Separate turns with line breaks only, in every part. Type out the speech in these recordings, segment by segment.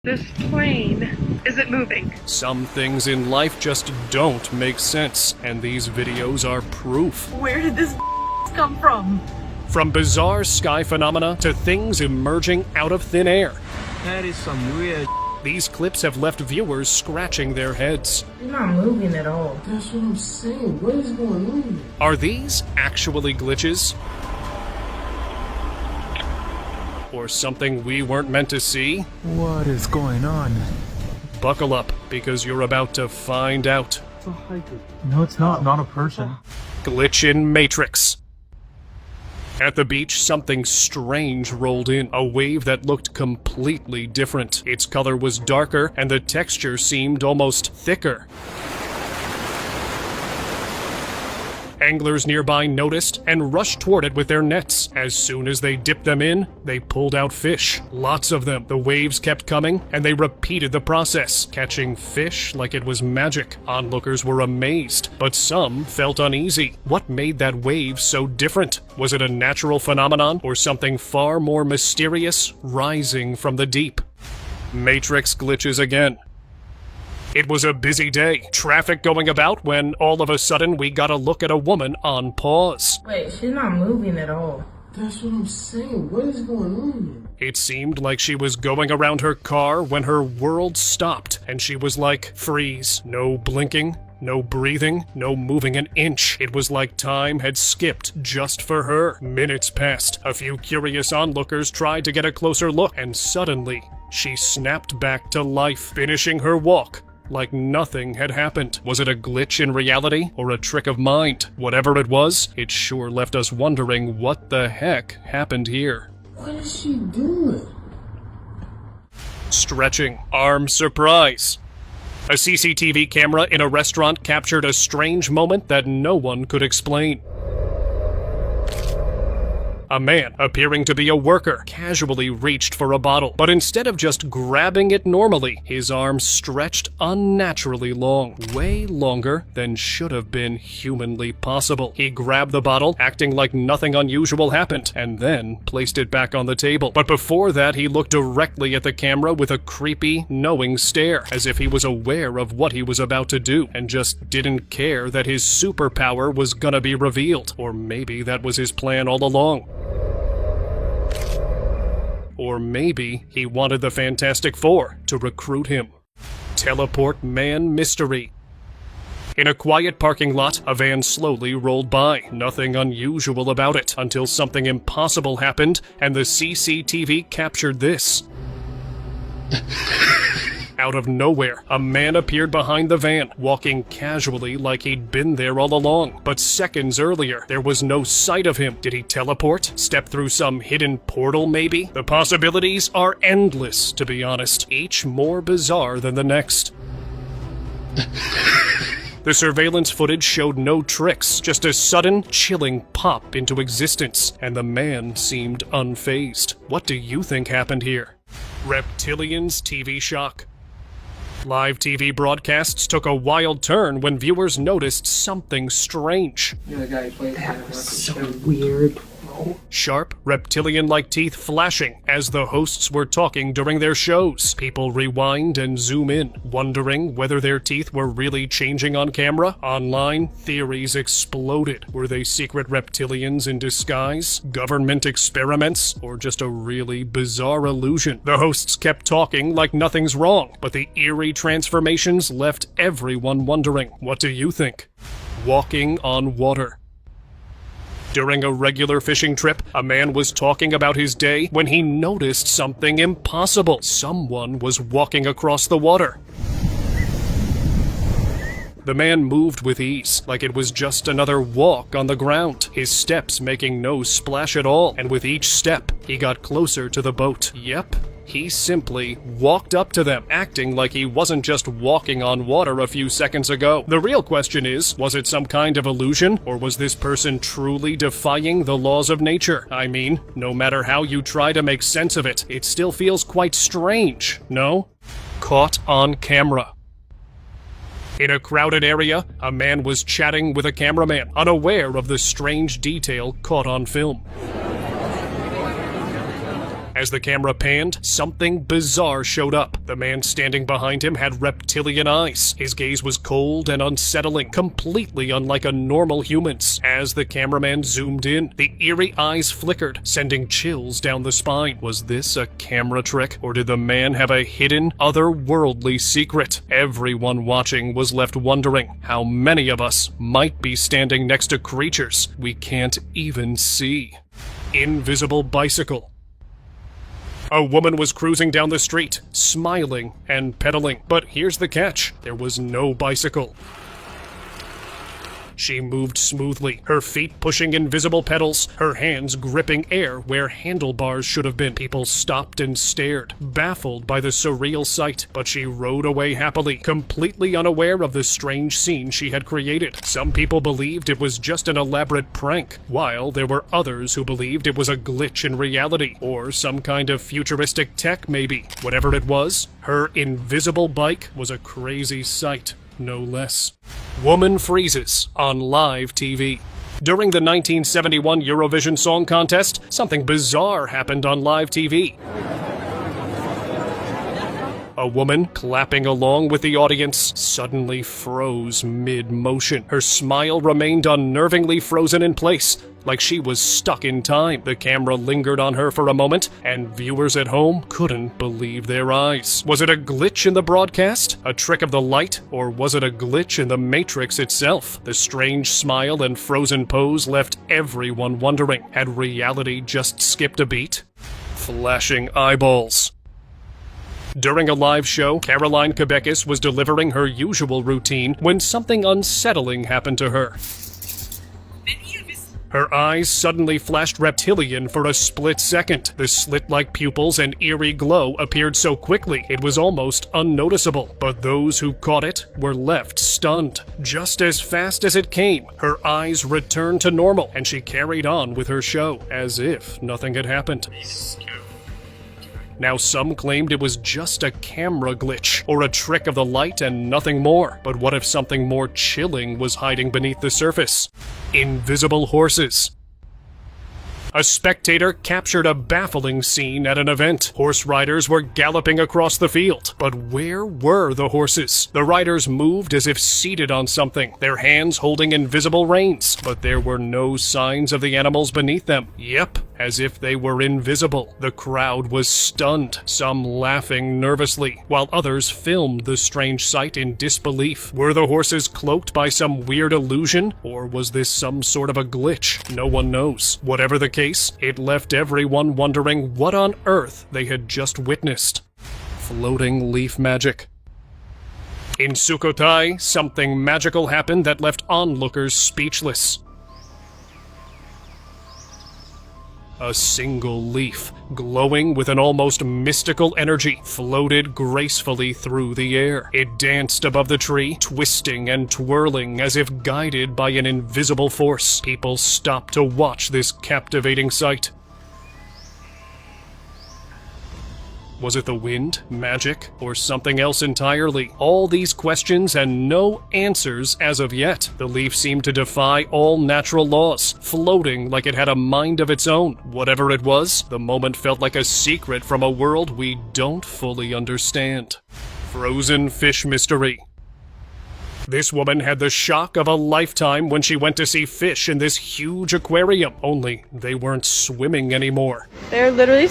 This plane isn't moving.
Some things in life just don't make sense, and these videos are proof.
Where did this come from?
From bizarre sky phenomena to things emerging out of thin air.
That is some weird.
These clips have left viewers scratching their heads.
You're not moving at all.
That's what I'm saying. What is going on?
Are these actually glitches? Or something we weren't meant to see?
What is going on?
Buckle up, because you're about to find out.
No, it's not a person.
Glitch in Matrix. At the beach, something strange rolled in, a wave that looked completely different. Its color was darker, and the texture seemed almost thicker. Anglers nearby noticed and rushed toward it with their nets. As soon as they dipped them in, they pulled out fish. Lots of them. The waves kept coming, and they repeated the process, catching fish like it was magic. Onlookers were amazed, but some felt uneasy. What made that wave so different? Was it a natural phenomenon, or something far more mysterious rising from the deep? Matrix glitches again. It was a busy day, traffic going about, when all of a sudden we got a look at a woman on pause.
Wait, she's not moving at all.
That's what I'm saying. What is going on?
It seemed like she was going around her car when her world stopped, and she was like, freeze. No blinking, no breathing, no moving an inch. It was like time had skipped just for her. Minutes passed. A few curious onlookers tried to get a closer look, and suddenly, she snapped back to life, finishing her walk like nothing had happened. Was it a glitch in reality, or a trick of mind? Whatever it was, it sure left us wondering what the heck happened here.
What is she doing?
Stretching. Arm surprise. A CCTV camera in a restaurant captured a strange moment that no one could explain. A man, appearing to be a worker, casually reached for a bottle, but instead of just grabbing it normally, his arm stretched unnaturally long, way longer than should have been humanly possible. He grabbed the bottle, acting like nothing unusual happened, and then placed it back on the table. But before that, he looked directly at the camera with a creepy, knowing stare, as if he was aware of what he was about to do, and just didn't care that his superpower was gonna be revealed. Or maybe that was his plan all along. Or maybe he wanted the Fantastic Four to recruit him. Teleport Man Mystery. In a quiet parking lot, a van slowly rolled by. Nothing unusual about it, until something impossible happened, and the CCTV captured this. Out of nowhere, a man appeared behind the van, walking casually like he'd been there all along. But seconds earlier, there was no sight of him. Did he teleport? Step through some hidden portal, maybe? The possibilities are endless, to be honest, each more bizarre than the next. The surveillance footage showed no tricks, just a sudden, chilling pop into existence, and the man seemed unfazed. What do you think happened here? Reptilians TV shock. Live TV broadcasts took a wild turn when viewers noticed something strange.
You're the guy who plays
That was so weird.
Sharp, reptilian-like teeth flashing as the hosts were talking during their shows. People rewind and zoom in, wondering whether their teeth were really changing on camera. Online, theories exploded. Were they secret reptilians in disguise? Government experiments? Or just a really bizarre illusion? The hosts kept talking like nothing's wrong, but the eerie transformations left everyone wondering. What do you think? Walking on water. During a regular fishing trip, a man was talking about his day when he noticed something impossible. Someone was walking across the water. The man moved with ease, like it was just another walk on the ground, his steps making no splash at all, and with each step, he got closer to the boat. Yep. He simply walked up to them, acting like he wasn't just walking on water a few seconds ago. The real question is, was it some kind of illusion, or was this person truly defying the laws of nature? I mean, no matter how you try to make sense of it, it still feels quite strange, no? Caught on camera. In a crowded area, a man was chatting with a cameraman, unaware of the strange detail caught on film. As the camera panned, something bizarre showed up. The man standing behind him had reptilian eyes. His gaze was cold and unsettling, completely unlike a normal human's. As the cameraman zoomed in, the eerie eyes flickered, sending chills down the spine. Was this a camera trick, or did the man have a hidden, otherworldly secret? Everyone watching was left wondering how many of us might be standing next to creatures we can't even see. Invisible bicycle. A woman was cruising down the street, smiling and pedaling. But here's the catch: there was no bicycle. She moved smoothly, her feet pushing invisible pedals, her hands gripping air where handlebars should have been. People stopped and stared, baffled by the surreal sight, but she rode away happily, completely unaware of the strange scene she had created. Some people believed it was just an elaborate prank, while there were others who believed it was a glitch in reality, or some kind of futuristic tech maybe. Whatever it was, her invisible bike was a crazy sight. No less. Woman freezes on live TV. During the 1971 Eurovision Song Contest, something bizarre happened on live TV. A woman, clapping along with the audience, suddenly froze mid-motion. Her smile remained unnervingly frozen in place, like she was stuck in time. The camera lingered on her for a moment, and viewers at home couldn't believe their eyes. Was it a glitch in the broadcast? A trick of the light? Or was it a glitch in the Matrix itself? The strange smile and frozen pose left everyone wondering, had reality just skipped a beat? Flashing eyeballs. During a live show, Caroline Quebecus was delivering her usual routine when something unsettling happened to her. Her eyes suddenly flashed reptilian for a split second. The slit-like pupils and eerie glow appeared so quickly it was almost unnoticeable. But those who caught it were left stunned. Just as fast as it came, her eyes returned to normal, and she carried on with her show, as if nothing had happened. Now some claimed it was just a camera glitch, or a trick of the light and nothing more. But what if something more chilling was hiding beneath the surface? Invisible horses. A spectator captured a baffling scene at an event. Horse riders were galloping across the field. But where were the horses? The riders moved as if seated on something, their hands holding invisible reins. But there were no signs of the animals beneath them. Yep, as if they were invisible. The crowd was stunned, some laughing nervously, while others filmed the strange sight in disbelief. Were the horses cloaked by some weird illusion, or was this some sort of a glitch? No one knows. Whatever the case, it left everyone wondering what on earth they had just witnessed. Floating leaf magic. In Sukhothai, something magical happened that left onlookers speechless. A single leaf, glowing with an almost mystical energy, floated gracefully through the air. It danced above the tree, twisting and twirling as if guided by an invisible force. People stopped to watch this captivating sight. Was it the wind, magic, or something else entirely? All these questions and no answers as of yet. The leaf seemed to defy all natural laws, floating like it had a mind of its own. Whatever it was, the moment felt like a secret from a world we don't fully understand. Frozen fish mystery. This woman had the shock of a lifetime when she went to see fish in this huge aquarium, only they weren't swimming anymore.
They're literally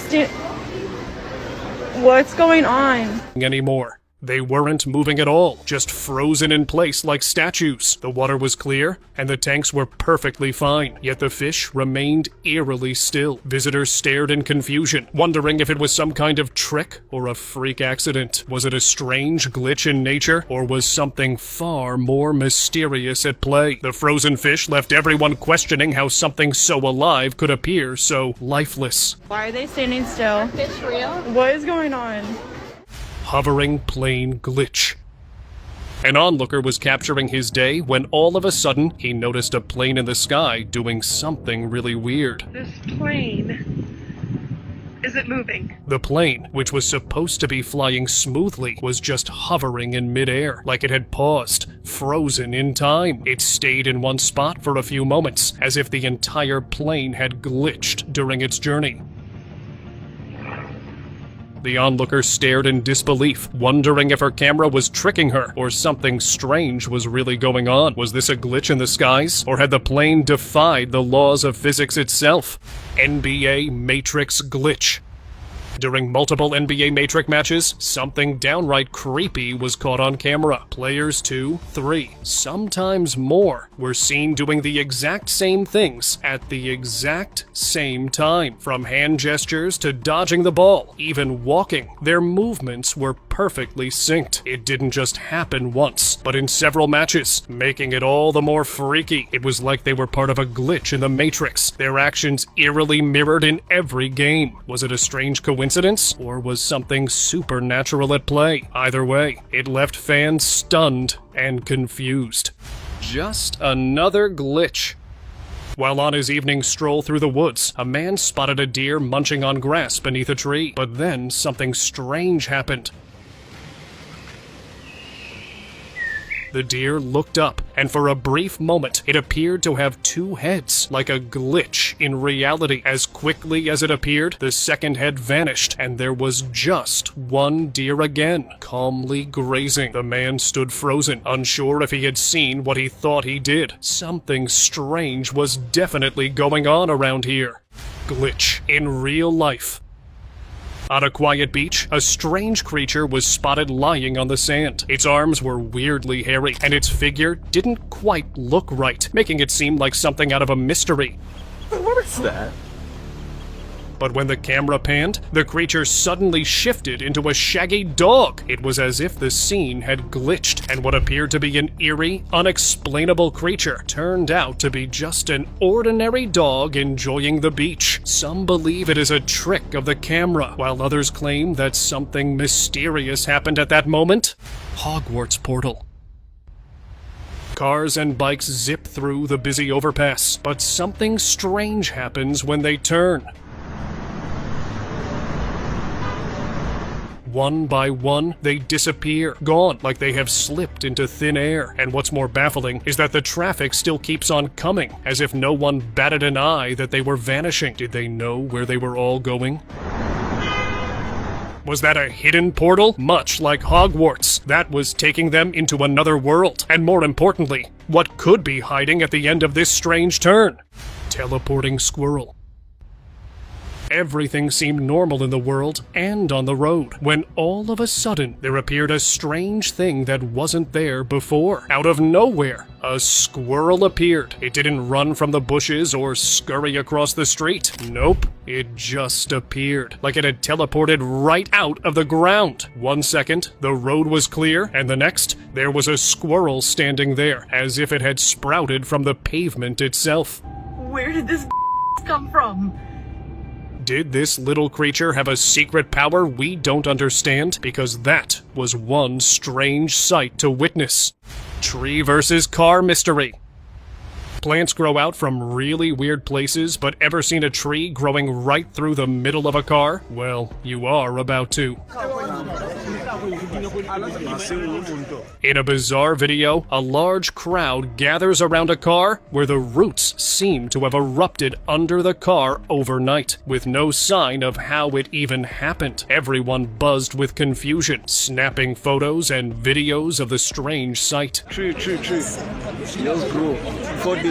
What's going on?
Anymore. They weren't moving at all, just frozen in place like statues. The water was clear, and the tanks were perfectly fine, yet the fish remained eerily still. Visitors stared in confusion, wondering if it was some kind of trick or a freak accident. Was it a strange glitch in nature, or was something far more mysterious at play? The frozen fish left everyone questioning how something so alive could appear so lifeless.
Why are they standing still? Are fish real? What is going on?
Hovering plane glitch. An onlooker was capturing his day when all of a sudden he noticed a plane in the sky doing something really weird.
This plane. Is it moving?
The plane, which was supposed to be flying smoothly, was just hovering in midair, like it had paused, frozen in time. It stayed in one spot for a few moments, as if the entire plane had glitched during its journey. The onlooker stared in disbelief, wondering if her camera was tricking her or something strange was really going on. Was this a glitch in the skies, or had the plane defied the laws of physics itself? NBA Matrix glitch. During multiple NBA Matrix matches, something downright creepy was caught on camera. Players 2, 3, sometimes more, were seen doing the exact same things at the exact same time. From hand gestures to dodging the ball, even walking, their movements were perfectly synced. It didn't just happen once, but in several matches, making it all the more freaky. It was like they were part of a glitch in the Matrix, their actions eerily mirrored in every game. Was it a strange coincidence, or was something supernatural at play? Either way, it left fans stunned and confused. Just another glitch. While on his evening stroll through the woods, a man spotted a deer munching on grass beneath a tree. But then something strange happened. The deer looked up, and for a brief moment, it appeared to have two heads, like a glitch in reality. As quickly as it appeared, the second head vanished, and there was just one deer again, calmly grazing. The man stood frozen, unsure if he had seen what he thought he did. Something strange was definitely going on around here. Glitch in real life. On a quiet beach, a strange creature was spotted lying on the sand. Its arms were weirdly hairy, and its figure didn't quite look right, making it seem like something out of a mystery.
What is that?
But when the camera panned, the creature suddenly shifted into a shaggy dog. It was as if the scene had glitched, and what appeared to be an eerie, unexplainable creature turned out to be just an ordinary dog enjoying the beach. Some believe it is a trick of the camera, while others claim that something mysterious happened at that moment. Hogwarts portal. Cars and bikes zip through the busy overpass, but something strange happens when they turn. One by one, they disappear, gone, like they have slipped into thin air. And what's more baffling is that the traffic still keeps on coming, as if no one batted an eye that they were vanishing. Did they know where they were all going? Was that a hidden portal? Much like Hogwarts, that was taking them into another world. And more importantly, what could be hiding at the end of this strange turn? Teleporting squirrel. Everything seemed normal in the world and on the road, when all of a sudden there appeared a strange thing that wasn't there before. Out of nowhere, a squirrel appeared. It didn't run from the bushes or scurry across the street. Nope, it just appeared, like it had teleported right out of the ground. 1 second, the road was clear, and the next, there was a squirrel standing there, as if it had sprouted from the pavement itself.
Where did this come from?
Did this little creature have a secret power we don't understand? Because that was one strange sight to witness. Tree versus car mystery. Plants grow out from really weird places, but ever seen a tree growing right through the middle of a car? Well, you are about to. In a bizarre video, a large crowd gathers around a car where the roots seem to have erupted under the car overnight, with no sign of how it even happened. Everyone buzzed with confusion, snapping photos and videos of the strange sight.
Tree. Just grow.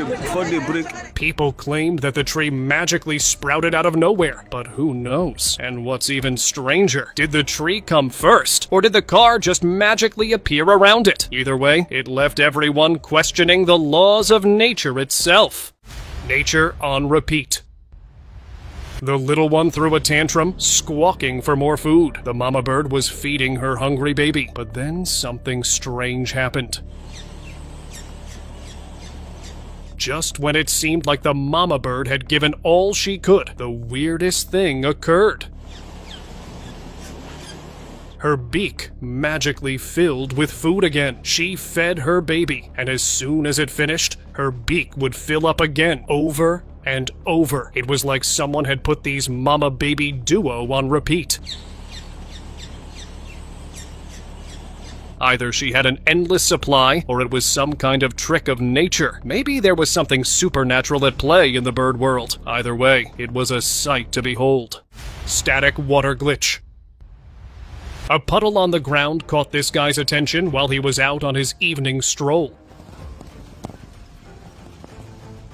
Before they break.
People claimed that the tree magically sprouted out of nowhere, but who knows? And what's even stranger, did the tree come first, or did the car just magically appear around it? Either way, it left everyone questioning the laws of nature itself. Nature on repeat. The little one threw a tantrum, squawking for more food. The mama bird was feeding her hungry baby, but then something strange happened. Just when it seemed like the mama bird had given all she could, the weirdest thing occurred. Her beak magically filled with food again. She fed her baby, and as soon as it finished, her beak would fill up again, over and over. It was like someone had put these mama-baby duo on repeat. Either she had an endless supply, or it was some kind of trick of nature. Maybe there was something supernatural at play in the bird world. Either way, it was a sight to behold. Static water glitch. A puddle on the ground caught this guy's attention while he was out on his evening stroll.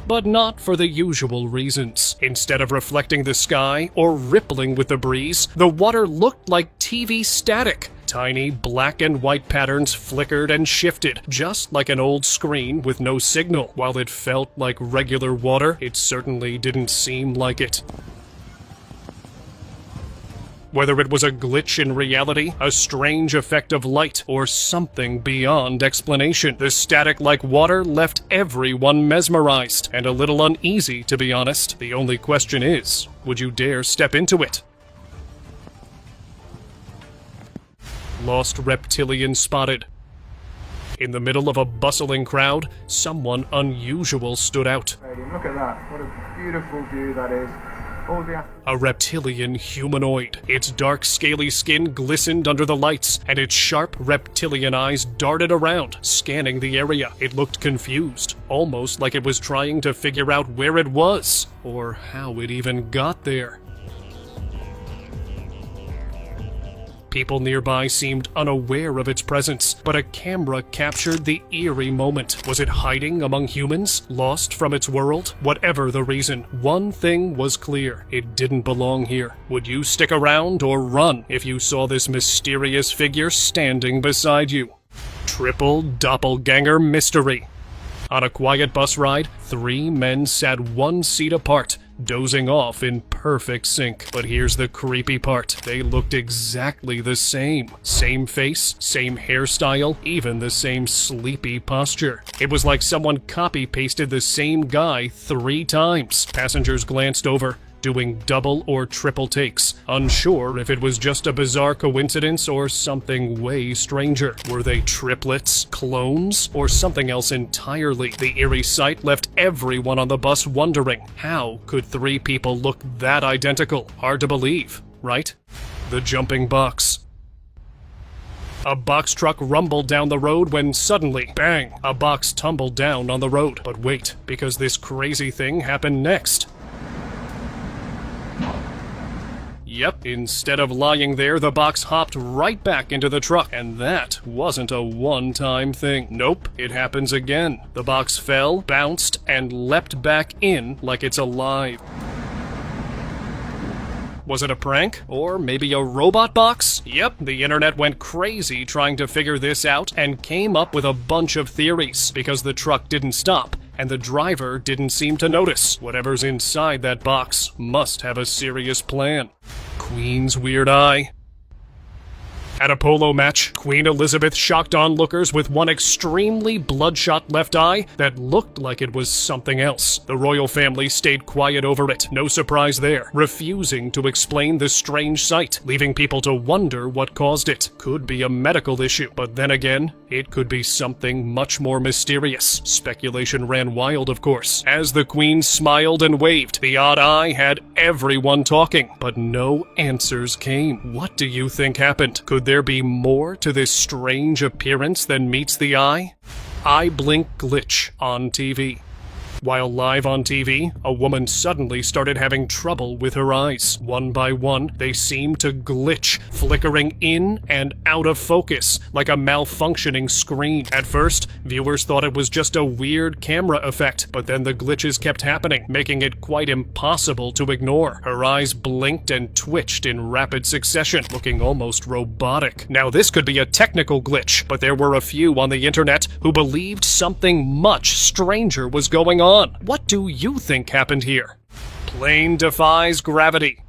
But not for the usual reasons. Instead of reflecting the sky or rippling with the breeze, the water looked like TV static. Tiny black and white patterns flickered and shifted, just like an old screen with no signal. While it felt like regular water, it certainly didn't seem like it. Whether it was a glitch in reality, a strange effect of light, or something beyond explanation, the static-like water left everyone mesmerized, and a little uneasy, to be honest. The only question is, would you dare step into it? Lost reptilian spotted. In the middle of a bustling crowd, someone unusual stood out.
Look at that. What a beautiful view that is.
A reptilian humanoid. Its dark, scaly skin glistened under the lights, and its sharp reptilian eyes darted around, scanning the area. It looked confused, almost like it was trying to figure out where it was, or how it even got there. People nearby seemed unaware of its presence, but a camera captured the eerie moment. Was it hiding among humans, lost from its world? Whatever the reason, one thing was clear. It didn't belong here. Would you stick around or run if you saw this mysterious figure standing beside you? Triple doppelganger mystery. On a quiet bus ride, 3 men sat 1 seat apart, dozing off in perfect sync. But here's the creepy part. They looked exactly the same. Same face, same hairstyle, even the same sleepy posture. It was like someone copy-pasted the same guy 3 times. Passengers glanced over, doing double or triple takes, unsure if it was just a bizarre coincidence or something way stranger. Were they triplets, clones, or something else entirely? The eerie sight left everyone on the bus wondering, how could 3 people look that identical? Hard to believe, right? The jumping box. A box truck rumbled down the road when suddenly, bang, a box tumbled down on the road. But wait, because this crazy thing happened next. Yep, instead of lying there, the box hopped right back into the truck, and that wasn't a one-time thing. Nope, it happens again. The box fell, bounced, and leapt back in like it's alive. Was it a prank? Or maybe a robot box? Yep, the internet went crazy trying to figure this out and came up with a bunch of theories, because the truck didn't stop, and the driver didn't seem to notice. Whatever's inside that box must have a serious plan. Queen's weird eye. At a polo match, Queen Elizabeth shocked onlookers with one extremely bloodshot left eye that looked like it was something else. The royal family stayed quiet over it, no surprise there, refusing to explain the strange sight, leaving people to wonder what caused it. Could be a medical issue, but then again, it could be something much more mysterious. Speculation ran wild, of course. As the Queen smiled and waved, the odd eye had everyone talking, but no answers came. What do you think happened? Could there be more to this strange appearance than meets the eye? Eye blink glitch on TV. While live on TV, a woman suddenly started having trouble with her eyes. One by one, they seemed to glitch, flickering in and out of focus, like a malfunctioning screen. At first, viewers thought it was just a weird camera effect, but then the glitches kept happening, making it quite impossible to ignore. Her eyes blinked and twitched in rapid succession, looking almost robotic. Now this could be a technical glitch, but there were a few on the internet who believed something much stranger was going on. What do you think happened here? Plane defies gravity.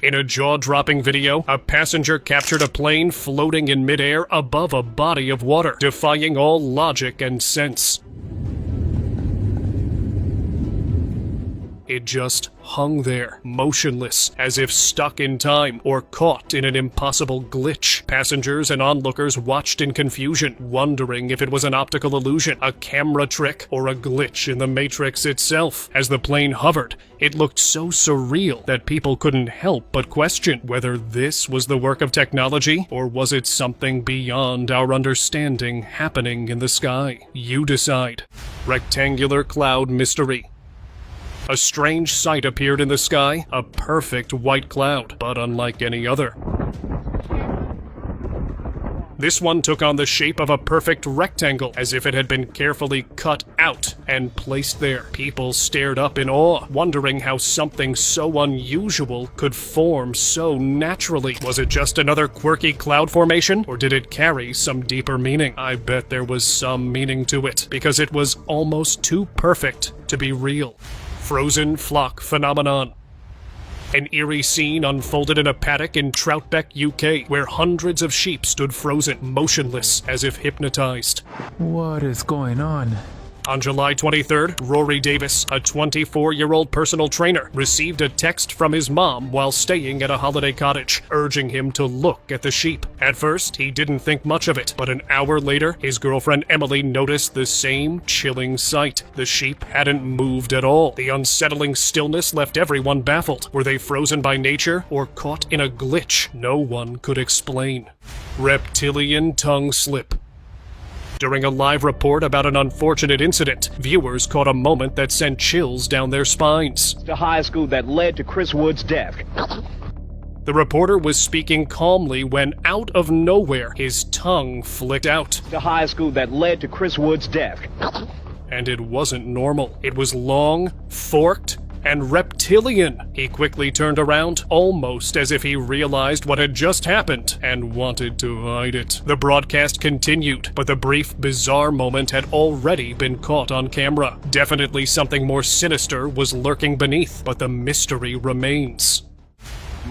In a jaw-dropping video, a passenger captured a plane floating in midair above a body of water, defying all logic and sense. It just hung there, motionless, as if stuck in time or caught in an impossible glitch. Passengers and onlookers watched in confusion, wondering if it was an optical illusion, a camera trick, or a glitch in the Matrix itself. As the plane hovered, it looked so surreal that people couldn't help but question whether this was the work of technology, or was it something beyond our understanding happening in the sky. You decide. Rectangular cloud mystery. A strange sight appeared in the sky, a perfect white cloud, but unlike any other. This one took on the shape of a perfect rectangle, as if it had been carefully cut out and placed there. People stared up in awe, wondering how something so unusual could form so naturally. Was it just another quirky cloud formation, or did it carry some deeper meaning? I bet there was some meaning to it, because it was almost too perfect to be real. Frozen flock phenomenon. An eerie scene unfolded in a paddock in Troutbeck, UK, where hundreds of sheep stood frozen, motionless, as if hypnotized.
What is going on?
On July 23rd, Rory Davis, a 24-year-old personal trainer, received a text from his mom while staying at a holiday cottage, urging him to look at the sheep. At first, he didn't think much of it, but an hour later, his girlfriend Emily noticed the same chilling sight. The sheep hadn't moved at all. The unsettling stillness left everyone baffled. Were they frozen by nature or caught in a glitch no one could explain? Reptilian tongue slip. During a live report about an unfortunate incident, viewers caught a moment that sent chills down their spines.
The high school that led to Chris Wood's death.
The reporter was speaking calmly when, out of nowhere, his tongue flicked out.
The high school that led to Chris Wood's death.
And it wasn't normal. It was long, forked, and reptilian. He quickly turned around, almost as if he realized what had just happened and wanted to hide it. The broadcast continued, but the brief, bizarre moment had already been caught on camera. Definitely something more sinister was lurking beneath, but the mystery remains.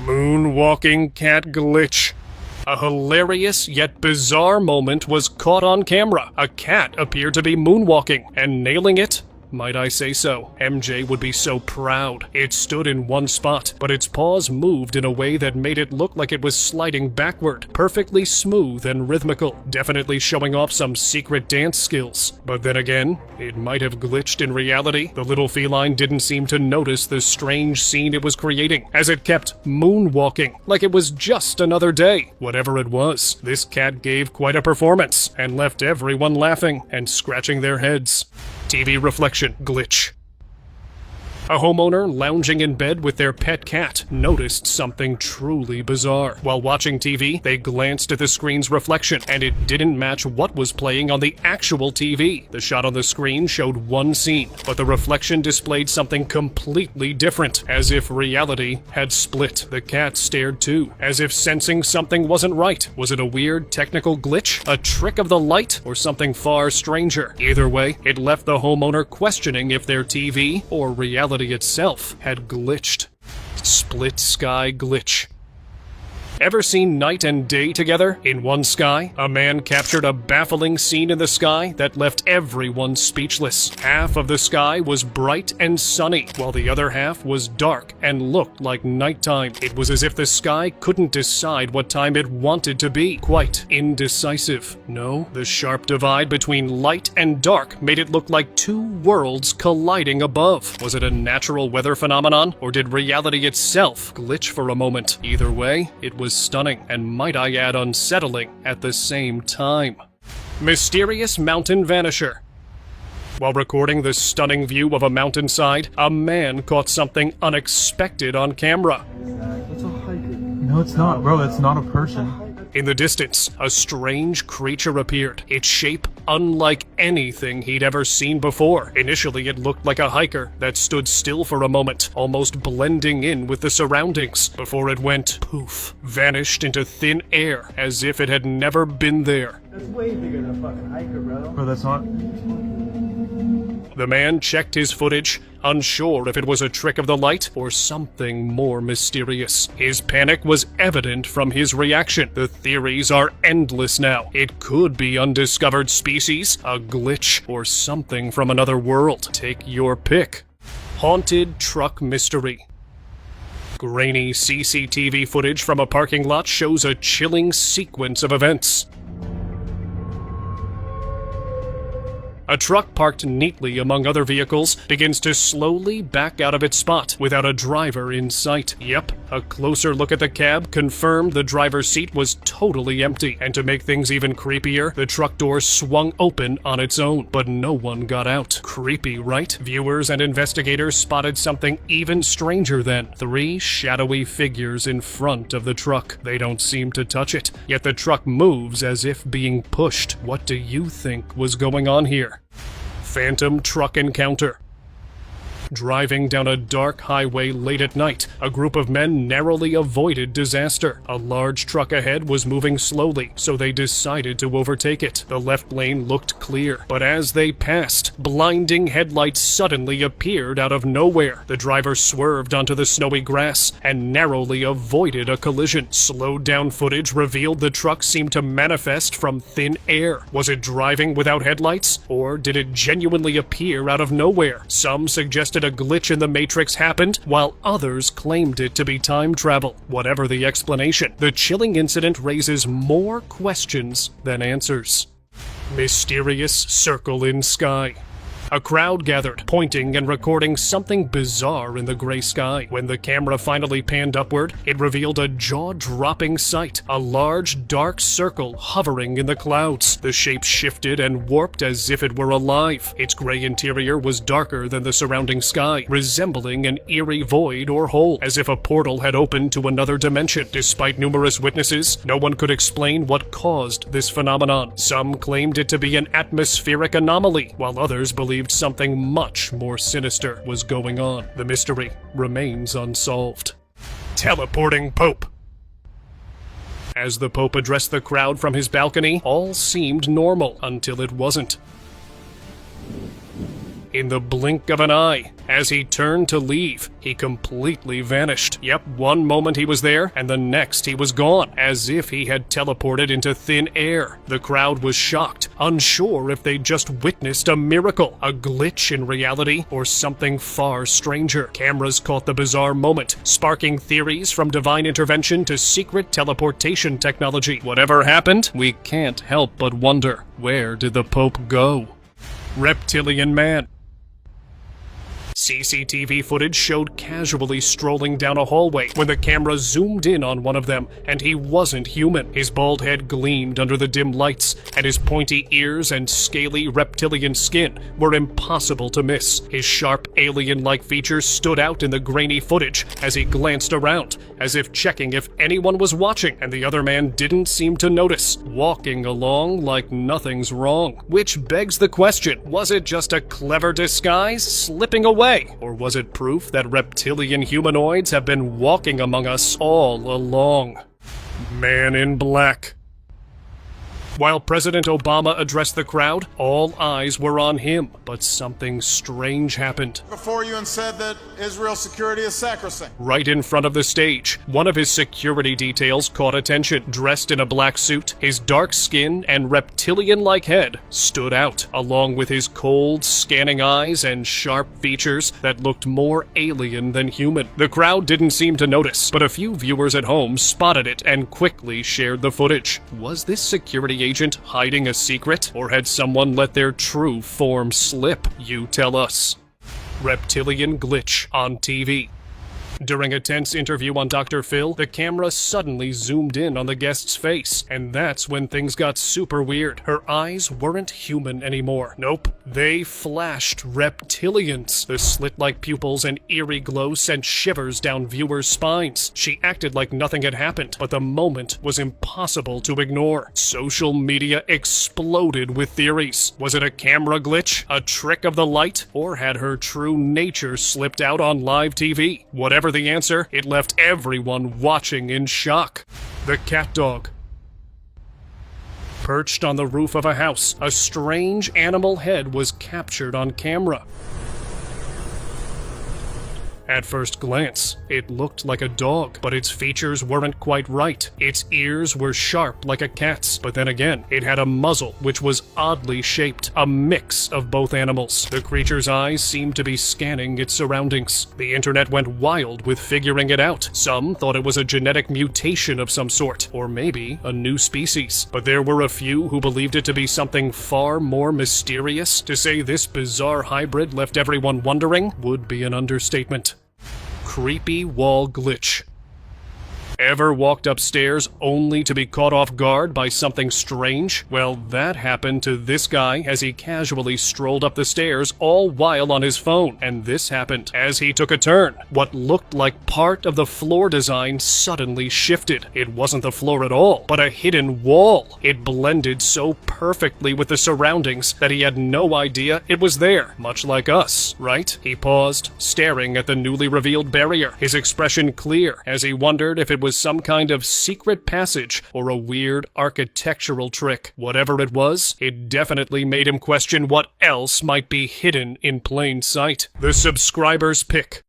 Moonwalking cat glitch. A hilarious yet bizarre moment was caught on camera. A cat appeared to be moonwalking, and nailing it? Might I say so? MJ would be so proud. It stood in one spot, but its paws moved in a way that made it look like it was sliding backward, perfectly smooth and rhythmical, definitely showing off some secret dance skills. But then again, it might have glitched in reality. The little feline didn't seem to notice the strange scene it was creating, as it kept moonwalking, like it was just another day. Whatever it was, this cat gave quite a performance, and left everyone laughing and scratching their heads. TV reflection glitch. A homeowner lounging in bed with their pet cat noticed something truly bizarre. While watching TV, they glanced at the screen's reflection, and it didn't match what was playing on the actual TV. The shot on the screen showed one scene, but the reflection displayed something completely different, as if reality had split. The cat stared too, as if sensing something wasn't right. Was it a weird technical glitch, a trick of the light, or something far stranger? Either way, it left the homeowner questioning if their TV, or reality itself, had glitched. Split sky glitch. Ever seen night and day together in one sky? A man captured a baffling scene in the sky that left everyone speechless. Half of the sky was bright and sunny, while the other half was dark and looked like nighttime. It was as if the sky couldn't decide what time it wanted to be. Quite indecisive. No, the sharp divide between light and dark made it look like two worlds colliding above. Was it a natural weather phenomenon, or did reality itself glitch for a moment? Either way, it was stunning, and might I add unsettling at the same time. Mysterious mountain vanisher. While recording the stunning view of a mountainside, a man caught something unexpected on camera.
No, it's not, bro. It's not a person.
In the distance, a strange creature appeared, its shape unlike anything he'd ever seen before. Initially, it looked like a hiker that stood still for a moment, almost blending in with the surroundings, before it went poof, vanished into thin air as if it had never been there.
That's way bigger than a fucking hiker, bro.
Bro, that's not...
The man checked his footage, unsure if it was a trick of the light or something more mysterious. His panic was evident from his reaction. The theories are endless now. It could be undiscovered species, a glitch, or something from another world. Take your pick. Haunted truck mystery. Grainy CCTV footage from a parking lot shows a chilling sequence of events. A truck parked neatly among other vehicles begins to slowly back out of its spot without a driver in sight. Yep, A closer look at the cab confirmed the driver's seat was totally empty, and to make things even creepier, the truck door swung open on its own, but no one got out. Creepy, right? Viewers and investigators spotted something even stranger then. 3 shadowy figures in front of the truck. They don't seem to touch it, yet the truck moves as if being pushed. What do you think was going on here? Phantom truck encounter. Driving down a dark highway late at night, a group of men narrowly avoided disaster. A large truck ahead was moving slowly, so they decided to overtake it. The left lane looked clear, but as they passed, blinding headlights suddenly appeared out of nowhere. The driver swerved onto the snowy grass and narrowly avoided a collision. Slowed down footage revealed the truck seemed to manifest from thin air. Was it driving without headlights, or did it genuinely appear out of nowhere? Some suggested a glitch in the Matrix happened, while others claimed it to be time travel. Whatever the explanation, the chilling incident raises more questions than answers. Mysterious circle in sky. A crowd gathered, pointing and recording something bizarre in the gray sky. When the camera finally panned upward, it revealed a jaw-dropping sight. A large, dark circle hovering in the clouds. The shape shifted and warped as if it were alive. Its gray interior was darker than the surrounding sky, resembling an eerie void or hole, as if a portal had opened to another dimension. Despite numerous witnesses, no one could explain what caused this phenomenon. Some claimed it to be an atmospheric anomaly, while others believed something much more sinister was going on. The mystery remains unsolved. Teleporting Pope. As the Pope addressed the crowd from his balcony, all seemed normal until it wasn't. In the blink of an eye, as he turned to leave, he completely vanished. Yep, one moment he was there, and the next he was gone, as if he had teleported into thin air. The crowd was shocked, unsure if they'd just witnessed a miracle, a glitch in reality, or something far stranger. Cameras caught the bizarre moment, sparking theories from divine intervention to secret teleportation technology. Whatever happened, we can't help but wonder, where did the Pope go? Reptilian Man. CCTV footage showed casually strolling down a hallway when the camera zoomed in on one of them, and he wasn't human. His bald head gleamed under the dim lights, and his pointy ears and scaly reptilian skin were impossible to miss. His sharp, alien-like features stood out in the grainy footage as he glanced around, as if checking if anyone was watching, and the other man didn't seem to notice, walking along like nothing's wrong. Which begs the question, was it just a clever disguise slipping away? Or was it proof that reptilian humanoids have been walking among us all along? Man in Black. While President Obama addressed the crowd, all eyes were on him, but something strange happened.
Before you and said that Israel's security is sacrosanct.
Right in front of the stage, one of his security details caught attention. Dressed in a black suit, his dark skin and reptilian-like head stood out, along with his cold, scanning eyes and sharp features that looked more alien than human. The crowd didn't seem to notice, but a few viewers at home spotted it and quickly shared the footage. Was this security agent hiding a secret, or had someone let their true form slip? You tell us. Reptilian glitch on TV. During a tense interview on Dr. Phil, the camera suddenly zoomed in on the guest's face, and that's when things got super weird. Her eyes weren't human anymore. Nope, they flashed reptilians. The slit-like pupils and eerie glow sent shivers down viewers' spines. She acted like nothing had happened, but the moment was impossible to ignore. Social media exploded with theories. Was it a camera glitch, a trick of the light, or had her true nature slipped out on live TV? Whatever the answer, it left everyone watching in shock. The cat dog. Perched on the roof of a house, a strange animal head was captured on camera. At first glance, it looked like a dog, but its features weren't quite right. Its ears were sharp like a cat's, but then again, it had a muzzle which was oddly shaped, a mix of both animals. The creature's eyes seemed to be scanning its surroundings. The internet went wild with figuring it out. Some thought it was a genetic mutation of some sort, or maybe a new species. But there were a few who believed it to be something far more mysterious. To say this bizarre hybrid left everyone wondering would be an understatement. Creepy wall glitch. Ever walked upstairs only to be caught off guard by something strange? Well, that happened to this guy as he casually strolled up the stairs, all while on his phone. And this happened as he took a turn. What looked like part of the floor design suddenly shifted. It wasn't the floor at all, but a hidden wall. It blended so perfectly with the surroundings that he had no idea it was there, much like us, right? He paused, staring at the newly revealed barrier, his expression clear as he wondered if it was some kind of secret passage or a weird architectural trick. Whatever it was, it definitely made him question what else might be hidden in plain sight. The subscriber's pick.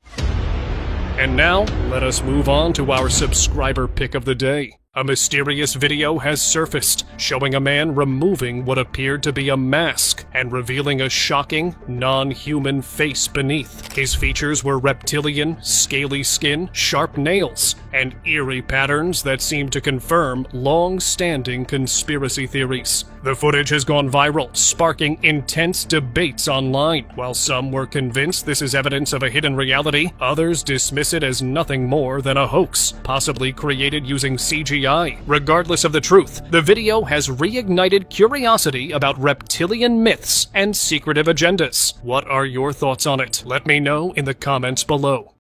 And now, let us move on to our subscriber pick of the day. A mysterious video has surfaced, showing a man removing what appeared to be a mask and revealing a shocking, non-human face beneath. His features were reptilian, scaly skin, sharp nails, and eerie patterns that seemed to confirm long-standing conspiracy theories. The footage has gone viral, sparking intense debates online. While some were convinced this is evidence of a hidden reality, others dismiss it as nothing more than a hoax, possibly created using CGI. Regardless of the truth, the video has reignited curiosity about reptilian myths and secretive agendas. What are your thoughts on it? Let me know in the comments below.